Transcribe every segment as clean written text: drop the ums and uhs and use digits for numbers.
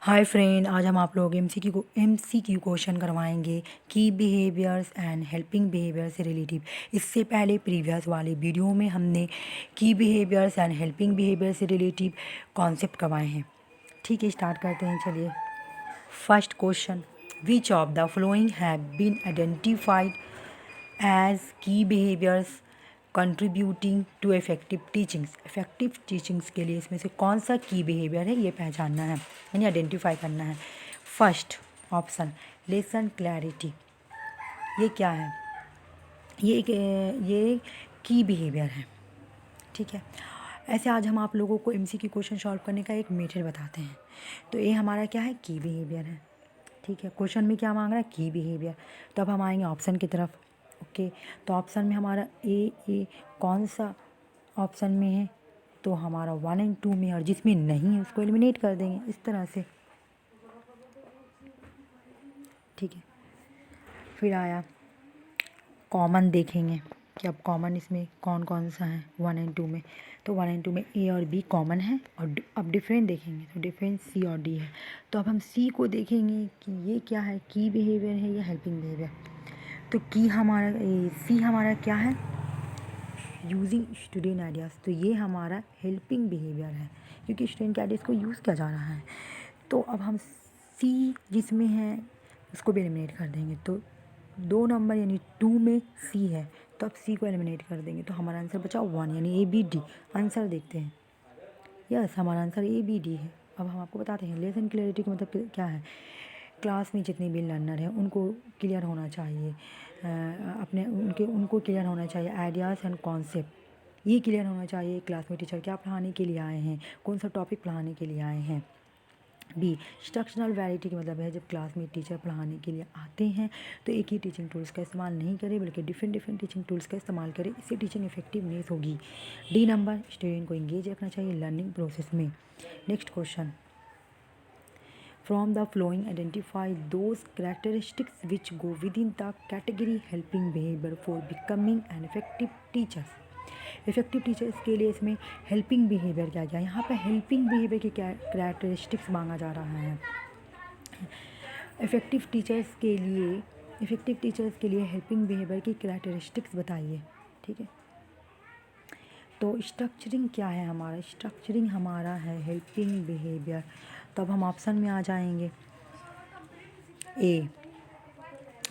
Hi friend, आज हम आप लोग एमसीक्यू क्वेश्चन करवाएंगे key behaviours and helping behaviour से रिलेटिव। इससे पहले प्रीवियस वाले वीडियो में हमने key behaviours and helping behaviour से रिलेटिव कॉन्सेप्ट करवाए हैं। ठीक है, स्टार्ट करते हैं। चलिए, first question, which of the following have been identified as key behaviours contributing to effective teachings. Effective teachings के लिए इसमें से कौन सा की बिहेवियर है ये पहचानना है, यानी आइडेंटिफाई करना है। First option, lesson clarity. ये क्या है? ये की बिहेवियर है। ठीक है, ऐसे आज हम आप लोगों को एमसीक्यू क्वेश्चन सॉल्व करने का एक मेथड बताते हैं। तो ये हमारा क्या है? की बिहेवियर है। ठीक है, क्वेश्चन में क्या मांग रहा है? की बिहेवियर। तो अब हम आएंगे ऑप्शन की तरफ। ओके, तो ऑप्शन में हमारा ए कौन सा ऑप्शन में है? तो हमारा 1 और 2 में, और जिसमें नहीं है उसको एलिमिनेट कर देंगे इस तरह से। ठीक है, फिर आया कॉमन, देखेंगे कि अब कॉमन इसमें कौन कौन सा है 1 और 2 में। तो 1 और 2 में ए और बी कॉमन है, और अब डिफरेंट देखेंगे तो डिफरेंट सी और डी है। तो अब हम सी को देखेंगे कि ये क्या है, की बिहेवियर है या हेल्पिंग बिहेवियर। तो की हमारा, सी हमारा क्या है? Using student ideas. तो ये हमारा हेल्पिंग बिहेवियर है, क्योंकि स्टूडेंट के आइडियाज़ को यूज़ किया जा रहा है। तो अब हम सी जिसमें है उसको भी एलिमिनेट कर देंगे। तो 2 नंबर यानी 2 में सी है, तो अब सी को एलिमिनेट कर देंगे। तो हमारा आंसर बचा 1, यानी ए बी डी। आंसर देखते हैं। यस, हमारा आंसर ए बी डी है। अब हम आपको बताते हैं लेसन क्लैरिटी का मतलब क्या है। क्लास में जितने भी लर्नर हैं उनको क्लियर होना चाहिए, उनको क्लियर होना चाहिए आइडियाज़ एंड कॉन्सेप्ट। ये क्लियर होना चाहिए क्लास में टीचर क्या पढ़ाने के लिए आए हैं, कौन सा टॉपिक पढ़ाने के लिए आए हैं। बी, इंस्ट्रक्शनल वैरायटी का मतलब है जब क्लास में टीचर पढ़ाने के लिए आते हैं तो एक ही टीचिंग टूल्स का इस्तेमाल नहीं करें, बल्कि डिफरेंट टीचिंग टूल्स का इस्तेमाल करें। इससे टीचिंग इफेक्टिवनेस होगी। डी नंबर, स्टूडेंट को इंगेज रखना चाहिए लर्निंग प्रोसेस में। Next question, from the flowing identify those characteristics which go within the category helping behavior for becoming an effective teachers। Effective teachers के लिए इसमें हेल्पिंग बिहेवियर क्या क्या? यहाँ पे हेल्पिंग बिहेवियर की क्या कैरेक्टरिस्टिक्स मांगा जा रहा है। इफेक्टिव टीचर्स के लिए हेल्पिंग बिहेवियर की कैरेक्टरिस्टिक्स बताइए। ठीक है, तो स्ट्रक्चरिंग क्या है हमारा? स्ट्रक्चरिंग हमारा है हेल्पिंग बिहेवियर। तो अब हम ऑप्शन में आ जाएंगे। ए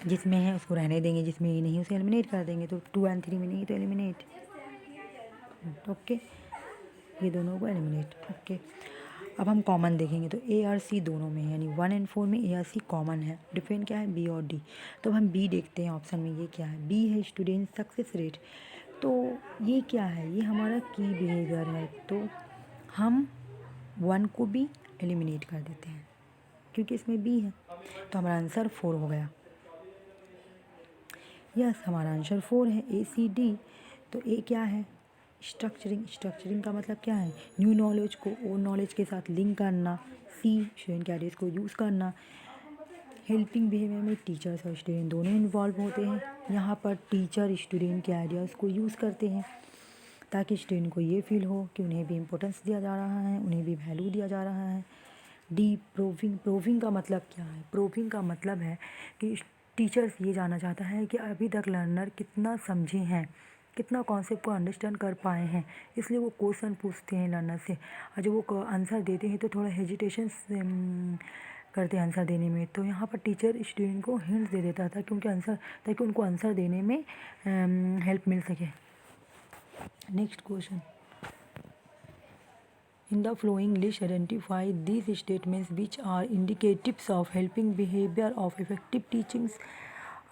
जिसमें है उसको रहने देंगे, जिसमें ए नहीं उसे एलिमिनेट कर देंगे। तो 2 और 3 में नहीं तो एलिमिनेट। ओके, ये दोनों को एलिमिनेट। ओके, अब हम कॉमन देखेंगे तो ए और सी दोनों में है, यानी 1 और 4 में ए और सी कॉमन है। डिफरेंट क्या है? बी और डी। तो हम बी देखते हैं ऑप्शन में। ये क्या है? बी है स्टूडेंट सक्सेस रेट। तो ये क्या है? ये हमारा की बिहेवियर है। तो हम 1 को भी एलिमिनेट कर देते हैं क्योंकि इसमें बी है। तो हमारा आंसर 4 हो गया। यस, हमारा आंसर 4 है, ए सी डी। तो ए क्या है? स्ट्रक्चरिंग का मतलब क्या है? न्यू नॉलेज को ओल्ड नॉलेज के साथ लिंक करना। सी, स्टूडेंट के आइडियाज़ को यूज़ करना। हेल्पिंग बिहेवियर में टीचर्स और स्टूडेंट दोनों इन्वॉल्व होते हैं। यहाँ पर टीचर स्टूडेंट के आइडियाज़ को यूज़ करते हैं ताकि स्टूडेंट को ये फील हो कि उन्हें भी इम्पोर्टेंस दिया जा रहा है, उन्हें भी वैल्यू दिया जा रहा है। डी, प्रूविंग का मतलब क्या है? प्रूविंग का मतलब है कि टीचर्स ये जानना चाहता है कि अभी तक लर्नर कितना समझे हैं, कितना कॉन्सेप्ट को अंडरस्टैंड कर पाए हैं। इसलिए वो क्वेश्चन पूछते हैं लर्नर से, और जब वो आंसर देते हैं तो थोड़ा हेजिटेशन करते हैं आंसर देने में। तो यहाँ पर टीचर स्टूडेंट को हिंट दे देता था ताकि उनको आंसर देने में हेल्प मिल सके। Next question, in the flowing list identify these statements which are indicatives of helping behavior of effective teachings।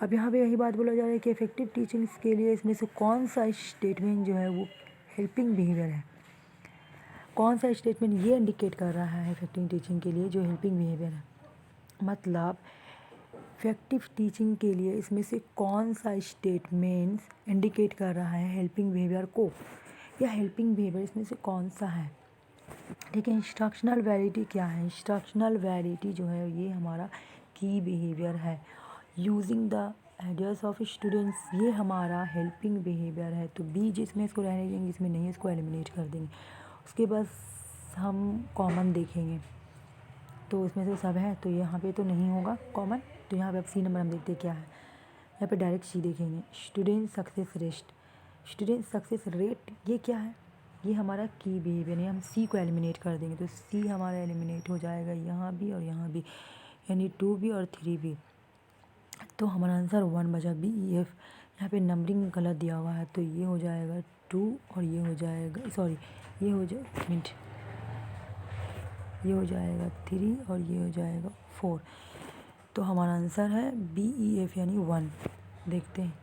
अब यहाँ पे यही बात बोला जा रहा है कि इफेक्टिव टीचिंग्स के लिए इसमें से कौन सा स्टेटमेंट जो है वो हेल्पिंग बिहेवियर है। कौन सा स्टेटमेंट ये इंडिकेट कर रहा है इफेक्टिव टीचिंग के लिए जो हेल्पिंग बिहेवियर है? मतलब इफेक्टिव टीचिंग के लिए इसमें से कौन सा स्टेटमेंट्स इंडिकेट कर रहा है हेल्पिंग बिहेवियर को, या हेल्पिंग बिहेवियर इसमें से कौन सा है? ठीक है, इंस्ट्रक्शनल वैरायटी क्या है? इंस्ट्रक्शनल वैरायटी जो है ये हमारा की बिहेवियर है। Using the ideas of students, ये हमारा हेल्पिंग बिहेवियर है। तो बी जिसमें इसको रहने देंगे, जिसमें नहीं इसको एलिमिनेट कर देंगे। उसके बाद हम कॉमन देखेंगे। तो इसमें से सब है, तो यहाँ पे तो नहीं होगा कॉमन। तो यहाँ पे अब सी नंबर हम देखते हैं क्या है। यहाँ पे डायरेक्ट सी देखेंगे, student success rate. Student success rate ये क्या है, ये हमारा की बिहेवियर है। हम सी को एलिमिनेट कर देंगे तो सी हमारा एलिमिनेट हो जाएगा यहाँ भी और यहाँ भी, यानी 2 भी और 3 भी। तो हमारा आंसर 1 बचा, बी ई एफ। यहाँ पे नंबरिंग गलत दिया हुआ है तो ये हो जाएगा 2 और ये हो जाएगा, सॉरी ये हो जाए मिनट, ये हो जाएगा 3 और ये हो जाएगा 4। तो हमारा आंसर है बी ई एफ यानी 1। देखते हैं,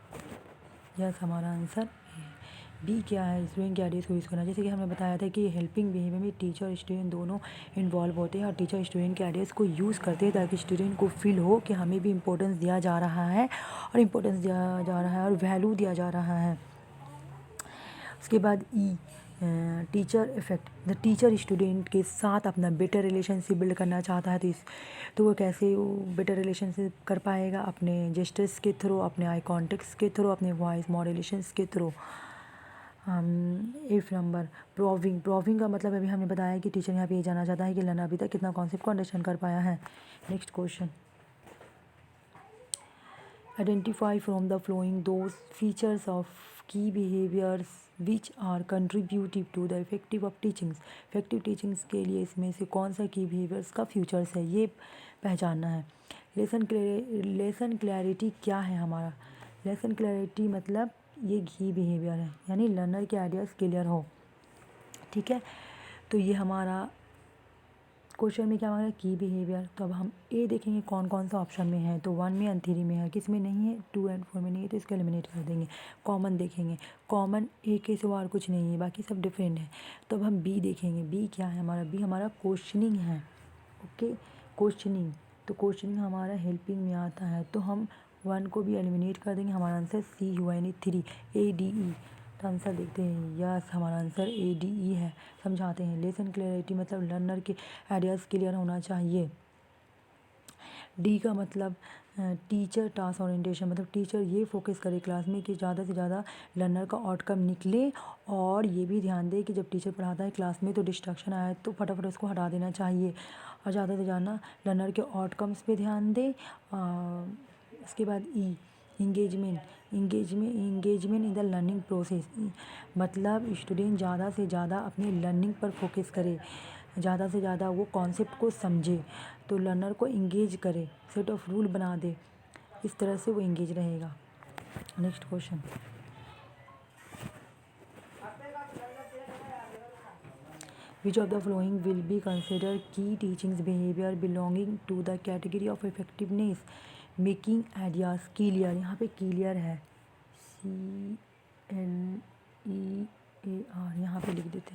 यस हमारा आंसर बी क्या है, स्टूडेंट के आइडियाज़ को यूज़ करना। जैसे कि हमने बताया था कि हेल्पिंग बिहेवियर में टीचर और स्टूडेंट दोनों इन्वॉल्व होते हैं और टीचर स्टूडेंट के आइडियाज़ को यूज़ करते हैं ताकि स्टूडेंट को फील हो कि हमें भी इम्पोर्टेंस दिया जा रहा है और इम्पोर्टेंस दिया जा रहा है और वैल्यू दिया जा रहा है। उसके बाद E teacher effect. The teacher student के साथ अपना बेटर रिलेशनशिप बिल्ड करना चाहता है तो वो कैसे वो बेटर रिलेशनशिप कर पाएगा, अपने जेस्टर्स के थ्रू, अपने आई कॉन्टेक्ट्स के थ्रू, अपने वॉइस मॉड्यूलेशंस के through. F number proving. Proving का मतलब अभी हमने बताया कि टीचर यहाँ पे ये जानना चाहता है कि लर्नर अभी तक कितना कॉन्सेप्ट को अंडरस्टैंड कर पाया है। Next question, identify from the following those features of key behaviours which are contributive to the effective of teachings. Effective teachings के लिए इसमें से कौन सा की बिहेवियर्स का फ्यूचर्स है ये पहचानना है। लेसन क्लैरिटी क्या है हमारा, लेसन क्लैरिटी मतलब ये की बिहेवियर है, यानी लर्नर के आइडियाज़ क्लियर हो। ठीक है, तो ये हमारा क्वेश्चन में क्या हमारा की बिहेवियर। तो अब हम ए देखेंगे कौन कौन सा ऑप्शन में है। तो 1 में एंड 3 में है, किस में नहीं है, 2 एंड 4 में नहीं है, तो इसको एलिमिनेट कर देंगे। कॉमन देखेंगे, कॉमन ए के सिवा और कुछ नहीं है, बाकी सब डिफरेंट है। तो अब हम बी देखेंगे, बी क्या है हमारा, बी हमारा क्वेश्चनिंग है। ओके, क्वेश्चनिंग, तो क्वेश्चनिंग हमारा हेल्पिंग में आता है, तो हम 1 को भी एलिमिनेट कर देंगे। हमारा आंसर सी हुआ यानी 3 ए डी ई। तो आंसर देखते हैं, यस हमारा आंसर ए डी ई है। समझाते हैं, लेसन क्लियरिटी मतलब लर्नर के आइडियाज़ क्लियर होना चाहिए। डी का मतलब टीचर टास्क ओरिएंटेशन, मतलब टीचर ये फोकस करे क्लास में कि ज़्यादा से ज़्यादा लर्नर का आउटकम निकले, और ये भी ध्यान दे कि जब टीचर पढ़ाता है क्लास में तो डिस्ट्रैक्शन आए तो फटाफट उसको हटा देना चाहिए, और ज़्यादा से ज़्यादा लर्नर के आउटकम्स पे ध्यान दे। उसके बाद E engagement in the learning process, मतलब स्टूडेंट ज़्यादा से ज़्यादा अपनी लर्निंग पर फोकस करे, ज़्यादा से ज़्यादा वो कॉन्सेप्ट को समझे, तो लर्नर को इंगेज करे, सेट ऑफ रूल बना दे, इस तरह से वो इंगेज रहेगा। Next question, which of the following will be consider key teachings behaviour belonging to the category of effectiveness making ideas clear. यहाँ पे क्लियर है CLEAR, यहाँ पे लिख देते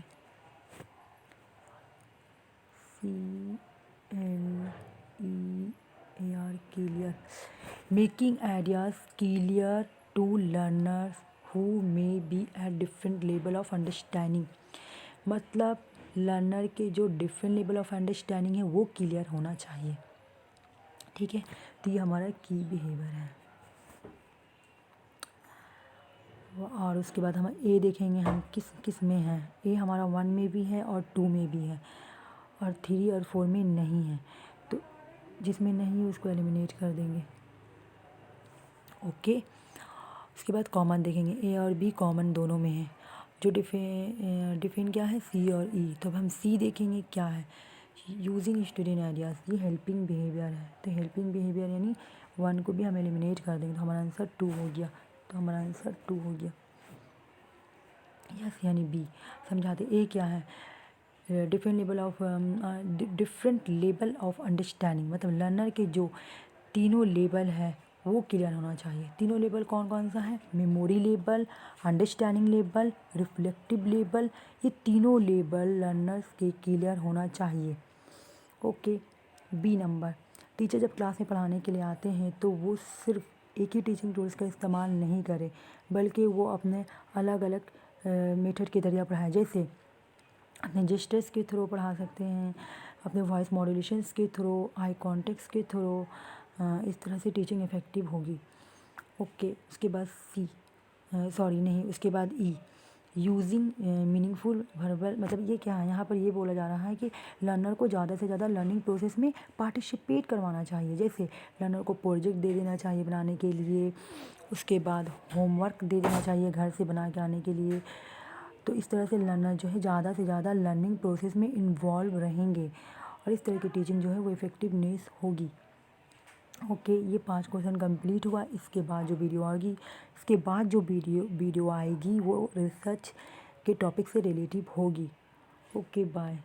CLEAR clear, making ideas clear to learners who may be at different level of understanding, मतलब learner के जो डिफरेंट लेवल ऑफ अंडरस्टैंडिंग है वो क्लियर होना चाहिए। ठीक है, तो ये हमारा की बिहेवियर है। और उसके बाद हम ए देखेंगे, हम किस किस में है। ए हमारा 1 में भी है और 2 में भी है, और 3 और 4 में नहीं है, तो जिसमें नहीं है उसको एलिमिनेट कर देंगे। ओके, उसके बाद कॉमन देखेंगे, ए और बी कॉमन दोनों में है। जो डिफेन क्या है, सी और ई। तो अब हम सी देखेंगे क्या है, यूजिंग स्टूडेंट आइडियाज़, ये हेल्पिंग बिहेवियर है, तो हेल्पिंग बिहेवियर यानी 1 को भी हम एलिमिनेट कर देंगे, तो हमारा आंसर 2 हो गया। तो हमारा आंसर 2 हो गया, यस यानी बी। समझाते ए क्या है, डिफरेंट लेवल ऑफ अंडरस्टैंडिंग, मतलब लर्नर के जो तीनों लेवल है वो क्लियर होना चाहिए। तीनों लेवल कौन कौन सा है, memory level, understanding level, reflective level, ये तीनों लेवल लर्नर्स के क्लियर होना चाहिए। ओके, बी नंबर, टीचर जब क्लास में पढ़ाने के लिए आते हैं तो वो सिर्फ एक ही टीचिंग टूल्स का इस्तेमाल नहीं करें, बल्कि वो अपने अलग अलग मेथड के जरिए पढ़ाएं। जैसे अपने जेस्टर्स के थ्रू पढ़ा सकते हैं, अपने वॉइस मॉड्यूलेशंस के थ्रू, आई कॉन्टेक्ट्स के थ्रू, इस तरह से टीचिंग इफ़ेक्टिव होगी। ओके, उसके बाद सी, सॉरी नहीं, उसके बाद ई, यूजिंग मीनिंगफुल वर्बल, मतलब ये क्या है, यहाँ पर ये बोला जा रहा है कि लर्नर को ज़्यादा से ज़्यादा लर्निंग प्रोसेस में पार्टिसिपेट करवाना चाहिए। जैसे लर्नर को प्रोजेक्ट दे देना चाहिए बनाने के लिए, उसके बाद होमवर्क दे देना चाहिए घर से बना के आने के लिए। तो इस तरह से लर्नर जो है ज़्यादा से ज़्यादा लर्निंग प्रोसेस में इन्वॉल्व रहेंगे और इस तरह की टीचिंग जो है वो इफ़ेक्टिवनेस होगी। ओके, ये 5 क्वेश्चन कंप्लीट हुआ। इसके बाद जो वीडियो आएगी वो रिसर्च के टॉपिक से रिलेटिव होगी। Okay, bye.